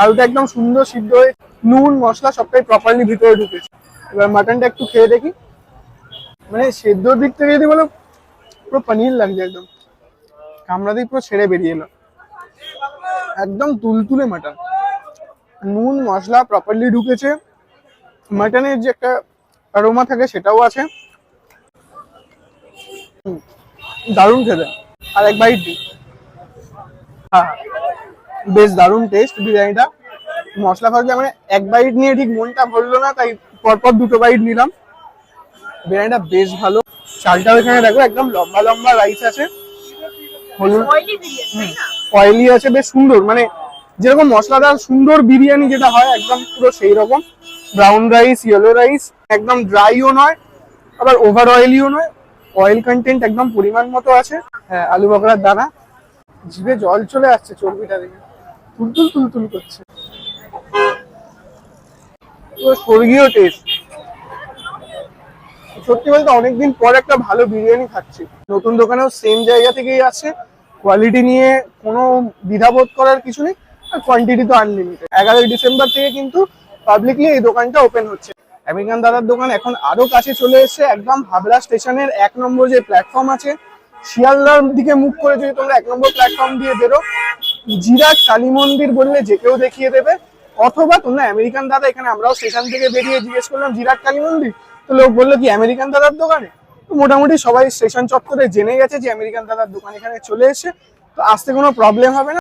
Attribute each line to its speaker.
Speaker 1: আলুটা একদম সুন্দর সিদ্ধ হয়ে নুন মশলা সবটাই প্রপারলি ভিতরে ঢুকেছে। এবার মাটনটা একটু খেয়ে দেখি। মানে সেদ্ধর দিক থেকে যদি বলো পুরো পনির লাগছে একদম, কামড়াতেই পুরো ছেড়ে বেরিয়ে এলো। একদম তুলতুলে মাটন, নুন মশলা প্রপারলি ঢুকেছে, মাটনের যে একটা অ্যারোমা থাকে সেটাও আছে। দারুণ খেতে। আর এক বাইট দিই। হ্যাঁ, বেশ দারুণ টেস্ট বিরিয়ানিটা। মশলা ফসলা মানে এক বাইট নিয়ে ঠিক মনটা ভরলো না, তাই পরপর দুটো বাইট নিলাম। বিরিয়ানিটা বেশ ভালো। চালটাও এখানে দেখো একদম লম্বা লম্বা রাইস আছে, অয়েলি আছে, বেশ সুন্দর। মানে যেরকম মশলাদার সুন্দর বিরিয়ানি যেটা হয় একদম পুরো সেই রকম। ব্রাউন রাইস, ইয়েলো রাইস, একদম ড্রাইও নয় আবার ওভার অয়েলিও নয়, অয়েল কন্টেন্ট একদম পরিমাণ মতো আছে। হ্যাঁ, আলু বকরার দানা, জিভে জল চলে আসছে চর্বিটা দেখে, তুলতুল তুলতুল করছে, পুরো স্বর্গীয় টেস্ট। সত্যি বলতে অনেকদিন পর একটা ভালো বিরিয়ানি খাচ্ছি। নতুন দোকানেও সেম জায়গা থেকেই আছে, কোয়ালিটি নিয়ে কোনো দ্বিধাবোধ করার কিছু নেই, আর কোয়ান্টিটি তো আনলিমিটেড। 11ই ডিসেম্বর থেকে কিন্তু পাবলিকলি এই দোকানটা ওপেন হচ্ছে। আমেরিকান দাদার দোকান এখন আরো কাছে চলে এসেছে, একদম হাবড়া স্টেশনের 1 নম্বর যে প্ল্যাটফর্ম আছে, শিয়ালদার দিকে মুখ করে যদি তোমরা 1 নম্বর প্ল্যাটফর্ম দিয়ে বেরো, জিরাট কালী মন্দির বললে যে কেউ দেখিয়ে দেবে। অথবা তোমরা আমেরিকান দাদা, এখানে আমরাও স্টেশন থেকে বেরিয়ে জিজ্ঞেস করলাম জিরাট কালী মন্দির, তো লোক বললো কি আমেরিকান দাদার দোকানে। তো মোটামুটি সবাই স্টেশন চত্বরে জেনে গেছে যে আমেরিকান দাদার দোকান এখানে চলে এসে, তো আসতে কোনো প্রবলেম হবে না।